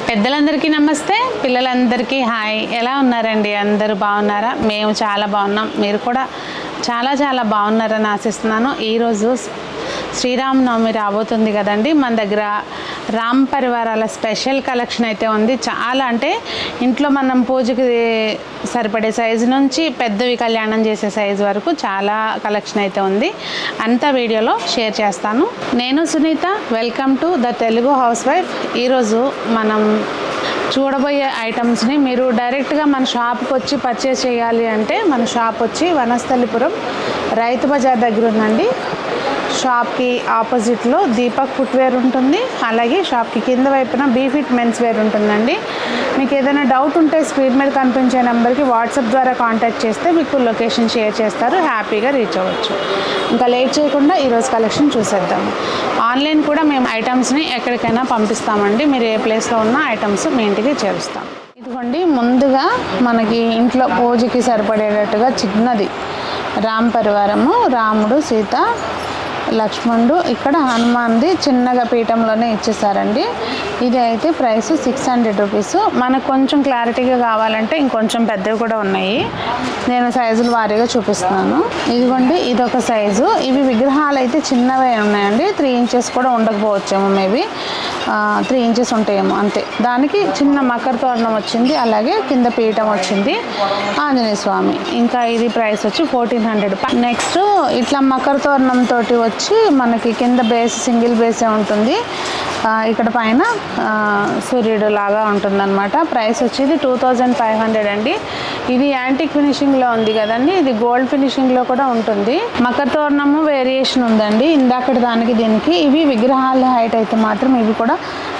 పెద్దలందరికీ నమస్తే, పిల్లలందరికీ హాయ్. ఎలా ఉన్నారండి? అందరూ బాగున్నారా? మేము చాలా బాగున్నాం. మీరు కూడా చాలా చాలా బాగున్నారని ఆశిస్తున్నాను. ఈరోజు శ్రీరామనవమి రాబోతుంది కదండి. మన దగ్గర రామ్ పరివారాల స్పెషల్ కలెక్షన్ అయితే ఉంది. చాలా అంటే ఇంట్లో మనం పూజకి సరిపడే సైజు నుంచి పెద్దవి కళ్యాణం చేసే సైజు వరకు చాలా కలెక్షన్ అయితే ఉంది. అంతా వీడియోలో షేర్ చేస్తాను. నేను Sunitha, welcome to the Telugu housewife. ఈరోజు మనం చూడబోయే ఐటమ్స్ని మీరు డైరెక్ట్గా మన షాప్కి వచ్చి పర్చేస్ చేయాలి అంటే మన షాప్ వచ్చి వనస్థలిపురం రైతు బజార్ దగ్గర ఉందండి. షాప్కి ఆపోజిట్లో దీపక్ ఫుట్వేర్ ఉంటుంది. అలాగే షాప్కి కింద వైపున బీఫిట్ మెన్స్ వేర్ ఉంటుందండి. మీకు ఏదైనా డౌట్ ఉంటే స్క్రీన్ మీద కనిపించే నెంబర్కి వాట్సాప్ ద్వారా కాంటాక్ట్ చేస్తే మీకు లొకేషన్ షేర్ చేస్తారు. హ్యాపీగా రీచ్ అవ్వచ్చు. ఇంకా లేట్ చేయకుండా ఈరోజు కలెక్షన్ చూసేద్దాము. ఆన్లైన్ కూడా మేము ఐటమ్స్ని ఎక్కడికైనా పంపిస్తామండి. మీరు ఏ ప్లేస్లో ఉన్న ఐటమ్స్ మీ ఇంటికి చేరుస్తాం. ఇదిగోండి, ముందుగా మనకి ఇంట్లో పూజకి సరిపడేటట్టుగా చిన్నది రామ్ పరివారము, రాముడు, సీత, లక్ష్మణుడు, ఇక్కడ హనుమాన్ది చిన్నగా పీఠంలోనే ఇచ్చేసారండి. ఇది అయితే ప్రైస్ 600 రూపీస్. మనకు కొంచెం క్లారిటీగా కావాలంటే ఇంకొంచెం పెద్దవి కూడా ఉన్నాయి. నేను సైజులు వారీగా చూపిస్తున్నాను. ఇదిగోండి, ఇదొక సైజు. ఇవి విగ్రహాలు అయితే చిన్నవే ఉన్నాయండి. 3 ఇంచెస్ కూడా ఉండకపోవచ్చేమో, మేబీ 3 ఇంచెస్ ఉంటాయేమో అంతే. దానికి చిన్న మకర తోరణం వచ్చింది, అలాగే కింద పీఠం వచ్చింది, ఆంజనేయ స్వామి. ఇంకా ఇది ప్రైస్ వచ్చి 1400. నెక్స్ట్ ఇట్లా మకర తోరణం తోటి వచ్చి మనకి కింద బేస్ సింగిల్ బేసే ఉంటుంది. ఇక్కడ పైన సూర్యుడు లాగా ఉంటుందన్నమాట. ప్రైస్ వచ్చేది 2500 అండి. ఇది యాంటిక్ ఫినిషింగ్లో ఉంది కదండి, ఇది గోల్డ్ ఫినిషింగ్లో కూడా ఉంటుంది. మకర తోరణము వేరియేషన్ ఉందండి ఇందాకటి దానికి దీనికి. ఇవి విగ్రహాల హైట్ అయితే మాత్రం ఇవి కూడా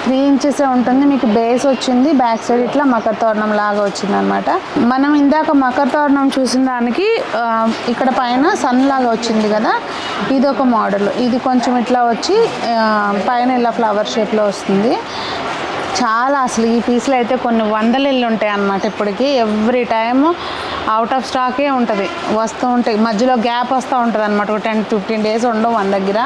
3 ఇంచెసే ఉంటుంది. మీకు బేస్ వచ్చింది, బ్యాక్ సైడ్ ఇట్లా మకర తోరణం లాగా వచ్చింది అనమాట. మనం ఇందాక మకర తోరణం చూసిన దానికి ఇక్కడ పైన సన్ లాగా వచ్చింది కదా, ఇది ఒక మోడల్. ఇది కొంచెం ఇట్లా వచ్చి పైన ఇలా ఫ్లవర్ షేప్లో వస్తుంది. చాలా అసలు ఈ పీసులు అయితే కొన్ని వందల ఇళ్ళు ఉంటాయి అన్నమాట. ఇప్పటికి ఎవ్రీ టైము అవుట్ ఆఫ్ స్టాకే ఉంటుంది, వస్తూ ఉంటాయి. మధ్యలో గ్యాప్ వస్తూ ఉంటుంది అనమాట. ఒక 10-15 డేస్ ఉండవు మన దగ్గర.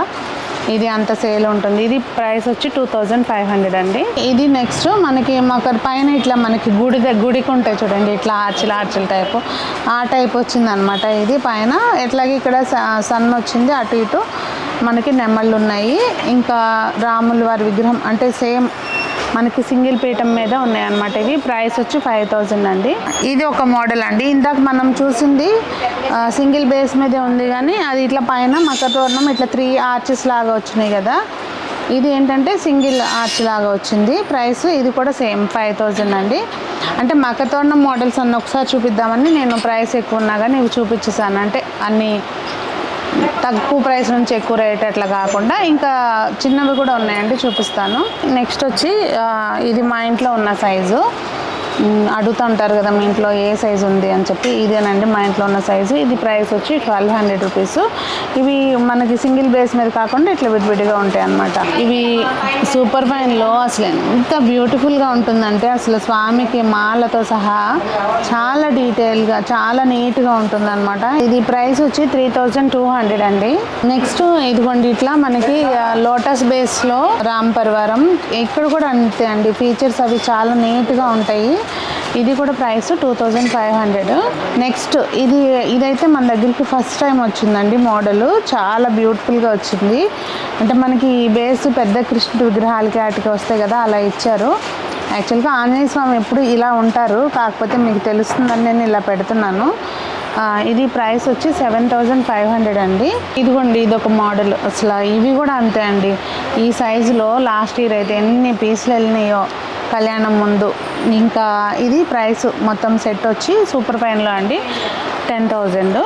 ఇది అంత సేల్ ఉంటుంది. ఇది ప్రైస్ వచ్చి 2500 అండి. ఇది నెక్స్ట్ మనకి మకర పైన ఇట్లా మనకి గుడికి ఉంటాయి చూడండి, ఇట్లా ఆర్చిల్ టైపు, ఆ టైప్ వచ్చిందనమాట. ఇది పైన ఎట్లాగే ఇక్కడ సన్ వచ్చింది, అటు ఇటు మనకి నెమళ్ళు ఉన్నాయి. ఇంకా రాముల వారి విగ్రహం అంటే సేమ్ మనకి సింగిల్ పీఠం మీద ఉన్నాయన్నమాట. ఇవి ప్రైస్ వచ్చి 5000 అండి. ఇది ఒక మోడల్ అండి. ఇందాక మనం చూసింది సింగిల్ బేస్ మీదే ఉంది, కానీ అది ఇట్లా పైన మకర తోరణం ఇట్లా 3 ఆర్చెస్ లాగా వచ్చినాయి కదా. ఇది ఏంటంటే సింగిల్ ఆర్చ్ లాగా వచ్చింది. ప్రైస్ ఇది కూడా సేమ్ 5000 అండి. అంటే మకర తోరణం మోడల్స్ అన్నీ ఒకసారి చూపిద్దామని నేను ప్రైస్ ఎక్కువ ఉన్నా కానీ ఇవి చూపించేసాను. అంటే అన్నీ తక్కువ ప్రైస్ నుంచి ఎక్కువ రేట్ అట్లా కాకుండా ఇంకా చిన్నవి కూడా ఉన్నాయండి, చూపిస్తాను. నెక్స్ట్ వచ్చి ఇది మా ఇంట్లో ఉన్న సైజు. అడుగుతూ ఉంటారు కదా మీ ఇంట్లో ఏ సైజు ఉంది అని చెప్పి, ఇదేనండి మా ఇంట్లో ఉన్న సైజు. ఇది ప్రైస్ వచ్చి 1200 రూపీస్. ఇవి మనకి సింగిల్ బేస్ మీద కాకుండా ఇట్లా విడివిడిగా ఉంటాయి అన్నమాట. ఇవి సూపర్ ఫైన్లో అసలు ఎంత బ్యూటిఫుల్గా ఉంటుందంటే అసలు స్వామికి మాలతో సహా చాలా డీటెయిల్గా చాలా నీట్గా ఉంటుందన్నమాట. ఇది ప్రైస్ వచ్చి 3200 అండి. నెక్స్ట్ ఇదిగోండి, ఇట్లా మనకి లోటస్ బేస్లో రామ్ పరివారం. ఇక్కడ కూడా అంతే అండి, ఫీచర్స్ అవి చాలా నీట్గా ఉంటాయి. ఇది కూడా ప్రైస్ 2500. నెక్స్ట్ ఇదైతే మన దగ్గరికి ఫస్ట్ టైం వచ్చిందండి మోడల్. చాలా బ్యూటిఫుల్గా వచ్చింది. అంటే మనకి ఈ బేస్ పెద్ద కృష్ణుడి విగ్రహాలకి వాటికి వస్తాయి కదా, అలా ఇచ్చారు. యాక్చువల్గా ఆంజనేయ స్వామి ఎప్పుడు ఇలా ఉంటారు, కాకపోతే మీకు తెలుస్తుందని నేను ఇలా పెడుతున్నాను. ఇది ప్రైస్ వచ్చి 7500 అండి. ఇదిగోండి, ఇది ఒక మోడల్. అసలు ఇవి కూడా అంతే అండి. ఈ సైజులో లాస్ట్ ఇయర్ అయితే ఎన్ని పీసులు వెళ్ళినాయో కళ్యాణం ముందు. ఇంకా ఇది ప్రైస్ మొత్తం సెట్ వచ్చి సూపర్ ఫైన్లో అండి 10,000.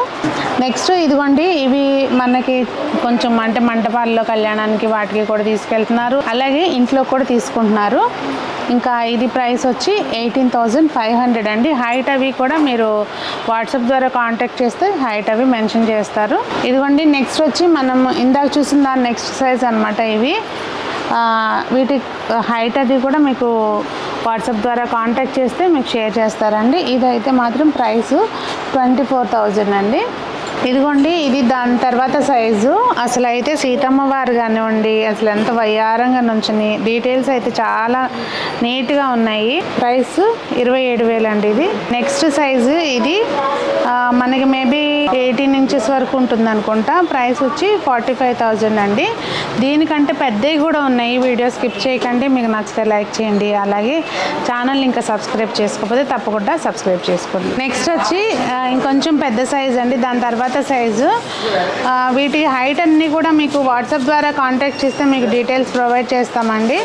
నెక్స్ట్ ఇదిగోండి, ఇవి మనకి కొంచెం అంటే మంటపాల్లో కళ్యాణానికి వాటికి కూడా తీసుకెళ్తున్నారు, అలాగే ఇంట్లో కూడా తీసుకుంటున్నారు. ఇంకా ఇది ప్రైస్ వచ్చి 18,500 అండి. హైట్ అవి కూడా మీరు వాట్సాప్ ద్వారా కాంటాక్ట్ చేస్తే హైట్ అవి మెన్షన్ చేస్తారు. ఇదిగోండి, నెక్స్ట్ వచ్చి మనం ఇందాక చూసిన దాని నెక్స్ట్ సైజ్ అనమాట. ఇవి వీటి హైట్ అది కూడా మీకు వాట్సాప్ ద్వారా కాంటాక్ట్ చేస్తే మీకు షేర్ చేస్తారండి. ఇదైతే మాత్రం ప్రైస్ 24,000 అండి. ఇదిగోండి, ఇది దాని తర్వాత సైజు. అసలు అయితే సీతమ్మ వారు కానివ్వండి, అసలు ఎంత వయ్యారంగా నుంచుని డీటెయిల్స్ అయితే చాలా నీట్గా ఉన్నాయి. ప్రైస్ 27,000 అండి ఇది. నెక్స్ట్ సైజు ఇది మనకి మేబీ 18 ఇంచెస్ వరకు ఉంటుంది అనుకుంటా. ప్రైస్ వచ్చి 45,000 అండి. దీనికంటే పెద్దవి కూడా ఉన్నాయి. వీడియో స్కిప్ చేయకండి. మీకు నచ్చితే లైక్ చేయండి. అలాగే ఛానల్ ఇంకా సబ్స్క్రైబ్ చేసుకోకపోతే తప్పకుండా సబ్స్క్రైబ్ చేసుకోండి. నెక్స్ట్ వచ్చి ఇంకొంచెం పెద్ద సైజు అండి. దాని తర్వాత సైజు వీటి హైట్ అన్నీ కూడా మీకు వాట్సాప్ ద్వారా కాంటాక్ట్ చేస్తే మీకు డీటెయిల్స్ ప్రొవైడ్ చేస్తామండి.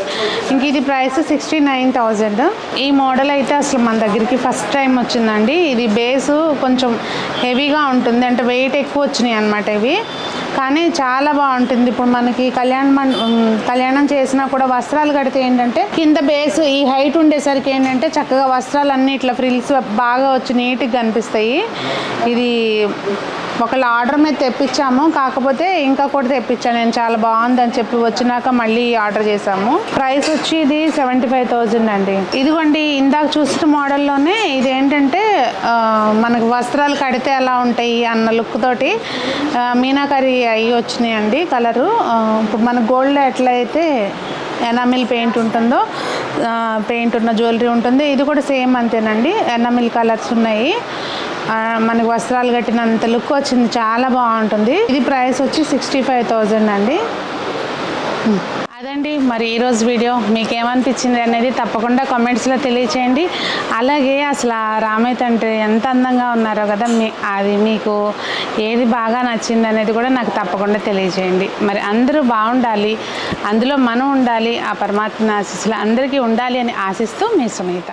ఇంక ఇది ప్రైస్ 69,000. ఈ మోడల్ అయితే అసలు మన దగ్గరికి ఫస్ట్ టైం వచ్చిందండి. ఇది బేసు కొంచెం హెవీగా ఉంటుంది, అంటే వెయిట్ ఎక్కువ వచ్చినాయి అన్నమాట ఇవి. కానీ చాలా బాగుంటుంది. ఇప్పుడు మనకి కళ్యాణం చేసినా కూడా వస్త్రాలు కడితే ఏంటంటే కింద బేస్ ఈ హైట్ ఉండేసరికి ఏంటంటే చక్కగా వస్త్రాలు అన్నీ ఇట్లా ఫ్రిల్స్ బాగా వచ్చి నీట్గా కనిపిస్తాయి. ఇది ఒకళ్ళ ఆర్డర్ మీద తెప్పించాము, కాకపోతే ఇంకా కూడా తెప్పించాను నేను. చాలా బాగుందని చెప్పి వచ్చినాక మళ్ళీ ఆర్డర్ చేసాము. ప్రైస్ వచ్చి ఇది 75,000 అండి. ఇదిగోండి, ఇందాక చూసిన మోడల్లోనే ఇది ఏంటంటే మనకు వస్త్రాలు కడితే ఎలా ఉంటాయి అన్న లుక్ తోటి మీనాకరీ అవి వచ్చినాయండి కలరు. ఇప్పుడు మన గోల్డ్లో ఎట్లయితే ఎనామిల్ పెయింట్ ఉంటుందో, పెయింట్ ఉన్న జ్యువెలరీ ఉంటుంది, ఇది కూడా సేమ్ అంతేనండి. ఎనామిల్ కలర్స్ ఉన్నాయి. మనకు వస్త్రాలు కట్టినంత లుక్ వచ్చింది, చాలా బాగుంటుంది. ఇది ప్రైస్ వచ్చి 65,000 అండి. అదండి మరి ఈరోజు వీడియో. మీకు ఏమనిపించింది అనేది తప్పకుండా కామెంట్స్లో తెలియచేయండి. అలాగే అసలు రామయ్య తండ్రి ఎంత అందంగా ఉన్నారో కదా, అది మీకు ఏది బాగా నచ్చింది అనేది కూడా నాకు తప్పకుండా తెలియచేయండి. మరి అందరూ బాగుండాలి, అందులో మనం ఉండాలి, ఆ పరమాత్మ ఆశీస్సులు అందరికీ ఉండాలి అని ఆశిస్తూ మీ సునీత.